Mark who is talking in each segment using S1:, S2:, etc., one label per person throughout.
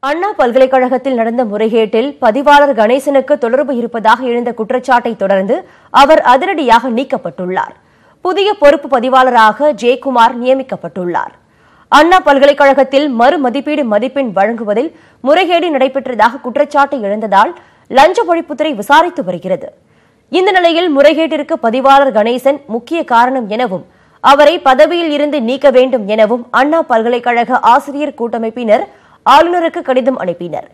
S1: அண்ணா பல்கலைக்கழகத்தில் நடந்த முறைகேட்டில் பதிவாளர் கணேசனுக்கு தொடர்பு இருப்பதாக எழுந்த குற்றச்சாட்டை தொடர்ந்து அவர் அதிரடியாக நீக்கப்பட்டுள்ளார். புதிய பொறுப்பு பதிவாளராக ஜெயக்குமார் நியமிக்கப்பட்டுள்ளார். அண்ணா பல்கலைக்கழகத்தில் மறுமதிப்பீடு மதிப்பெண் வழங்குவதில் முறைகேடு நடைபெற்றதாக குற்றச்சாட்டு எழுந்ததால் லஞ்ச ஒழிப்புத்துறை விசாரித்து வருகிறது. இந்த நிலையில் முறைகேட்டிற்கு பதிவாளர் கணேசன் முக்கிய காரணம் எனவும் அவரை பதவியில் இருந்து நீக்க வேண்டும் எனவும் அண்ணா பல்கலைக்கழக ஆசிரியர் கூட்டமைப்பினர் ஆளுநருக்கு கடிதம் அனுப்பினர்.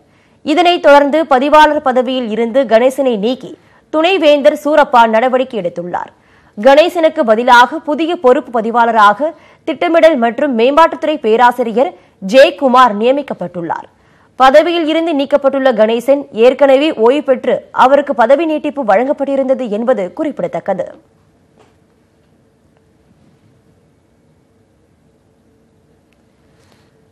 S1: இதனைத் தொடர்ந்து பதிவாளர் பதவியில் இருந்து கணேசனை நீக்கி துணைவேந்தர் சூரப்பா நடவடிக்கை எடுத்துள்ளார். கணேசனுக்கு பதிலாக புதிய பொறுப்பு பதிவாளராக திட்டமிடல் மற்றும் மேம்பாட்டுத்துறை பேராசிரியர் ஜெயக்குமார் நியமிக்கப்பட்டுள்ளார். பதவியில் இருந்து நீக்கப்பட்டுள்ள கணேசன் ஏற்கனவே ஓய்வு பெற்று அவருக்கு பதவி நீட்டிப்பு வழங்கப்பட்டிருந்தது என்பது குறிப்பிடத்தக்கது.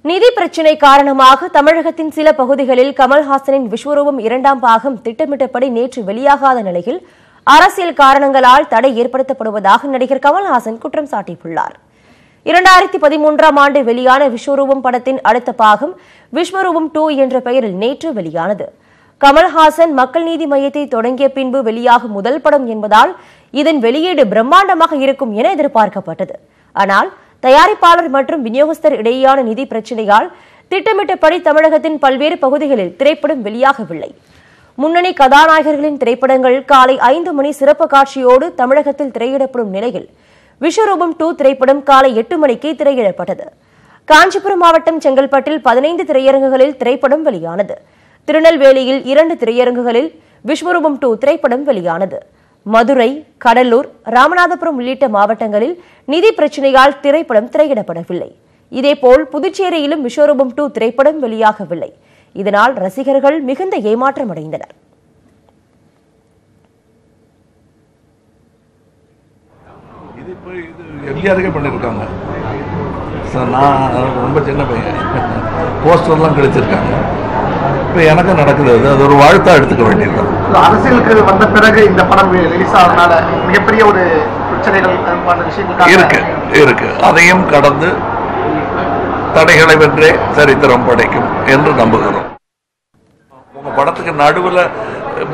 S1: நிதி பிரச்சினை காரணமாக தமிழகத்தின் சில பகுதிகளில் கமல்ஹாசனின் விஸ்வரூபம் 2ஆம் பாகம் திட்டமிட்டபடி நேற்று வெளியாகாத நிலையில் அரசியல் காரணங்களால் தடை ஏற்படுத்தப்படுவதாக நடிகர் கமல்ஹாசன் குற்றம் சாட்டியுள்ளார். 2013ஆம் ஆண்டு வெளியான விஸ்வரூபம் படத்தின் அடுத்த பாகம் விஸ்வரூபம் 2 என்ற பெயரில் நேற்று வெளியானது. கமல்ஹாசன் மக்கள் நீதி மையத்தை தொடங்கிய பின்பு வெளியாகும் முதல் படம் என்பதால் இதன் வெளியீடு பிரம்மாண்டமாக இருக்கும் என எதிர்பார்க்கப்பட்டது. ஆனால் தயாரிப்பாளர் மற்றும் விநியோகஸ்தர் இடையேயான நிதி பிரச்சினையால் திட்டமிட்டபடி தமிழகத்தின் பல்வேறு பகுதிகளில் திரைப்படம் வெளியாகவில்லை. முன்னணி கதாநாயகர்களின் திரைப்படங்கள் காலை 5 மணி சிறப்பு காட்சியோடு தமிழகத்தில் திரையிடப்படும் நிலையில் விஸ்வரூபம் 2 திரைப்படம் காலை 8 மணிக்கு திரையிடப்பட்டது. காஞ்சிபுரம் மாவட்டம் செங்கல்பட்டில் 15 திரையரங்குகளில் திரைப்படம் வெளியானது. திருநெல்வேலியில் 2 திரையரங்குகளில் விஸ்வரூபம் 2 திரைப்படம் வெளியானது. மதுரை, கடலூர், ராமநாதபுரம் உள்ளிட்ட மாவட்டங்களில் நிதி பிரச்சினையால் திரைப்படம் திரையிடப்படவில்லை. இதேபோல் புதுச்சேரியிலும் விஸ்வரூபம் 2 திரைப்படம் வெளியாகவில்லை. இதனால் ரசிகர்கள் மிகுந்த ஏமாற்றம் அடைந்தனர்.
S2: பண்ணிருக்காங்க. நான் ரொம்ப சின்ன பையன், போஸ்டர்லாம் கிடைச்சிருக்காங்க. இப்போ எனக்கு நடக்குது, அது ஒரு வாழ்த்தா எடுத்துக்க வேண்டியது.
S3: அரசியலுக்கு வந்த பிறகு இந்த படம் ரிலீஸ் ஆனதுனால மிகப்பெரிய ஒரு பிரச்சனைகள்
S2: இருக்கு. அதையும் கடந்து தடைகளை வென்றே சரித்திரம் படைக்கும் என்று நம்புகிறோம். உங்க படத்துக்கு நடுவில்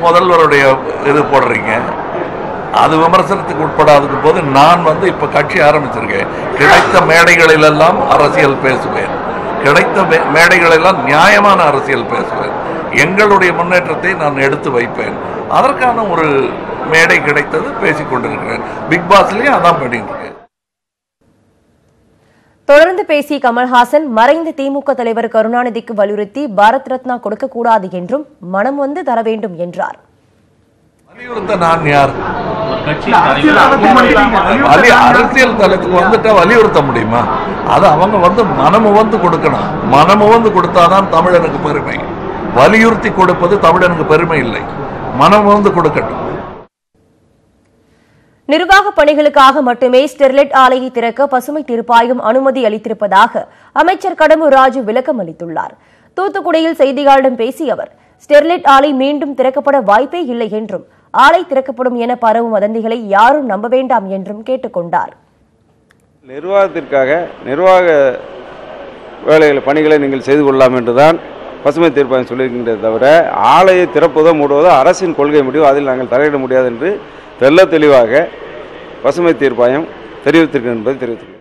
S2: முதல்வருடைய இது போடுறீங்க, அது விமர்சனத்துக்கு உட்படாத போது நான் இப்ப கட்சி ஆரம்பிச்சிருக்கேன். கிடைத்த மேடைகளிலெல்லாம் அரசியல் பேசுவேன், கிடைத்த மேடைகளெல்லாம் நியாயமான அரசியல் பேசுவேன். எங்களுடைய முன்னேற்றத்தை நான் எடுத்து வைப்பேன். அதற்கான ஒரு மேடை கிடைத்தது, பேசிக் கொண்டிருக்கிறேன். பிக் பாஸ்லயும் அதான் பண்ணிட்டு இருக்கேன்.
S1: தொடர்ந்து பேசிய கமல்ஹாசன் மறைந்த திமுக தலைவர் கருணாநிதிக்கு வலியுறுத்தி பாரத் ரத்னா கொடுக்கக்கூடாது என்றும் மனம் வந்து தர வேண்டும் என்றார்.
S2: வலியுறுத்த நான் யார்? அரசியல் தளத்துக்கு வந்துட்டா வலியுறுத்த முடியுமா? அது அவங்க மனமு கொடுக்கணும். மனமு கொடுத்தாதான் தமிழனுக்கு பெருமை. வலியுறுத்தி கொடுப்பது தமிழனுக்கு பெருமை இல்லை. மனமு கொடுக்கட்டும்.
S1: நிர்வாக பணிகளுக்காக மட்டுமே ஸ்டெர்லைட் ஆலையை திறக்க பசுமை தீர்ப்பாயம் அனுமதி அளித்திருப்பதாக அமைச்சர் கடம்பூர் ராஜு விளக்கம் அளித்துள்ளார். தூத்துக்குடியில் செய்தியாளர்களிடம் பேசிய அவர், ஸ்டெர்லைட் ஆலை மீண்டும் திறக்கப்பட வாய்ப்பே இல்லை என்றும் ஆலை திறக்கப்படும் என பரவும் வதந்திகளை யாரும் நம்ப வேண்டாம் என்றும் கேட்டுக்கொண்டார்.
S4: நிர்வாகத்திற்காக நிர்வாக வேலைகளை பணிகளை நீங்கள் செய்து கொள்ளலாம் என்றுதான் பசுமை தீர்ப்பாயம் சொல்லியிருக்கின்றதை தவிர ஆலையை திறப்பதோ மூடுவதோ அரசின் கொள்கை முடிவு, அதில் நாங்கள் தலையிட முடியாது என்று தெல்ல தெளிவாக பசுமை தீர்ப்பாயம் தெரிவித்திருக்கிறது என்பதை தெரிவித்திருக்கிறது.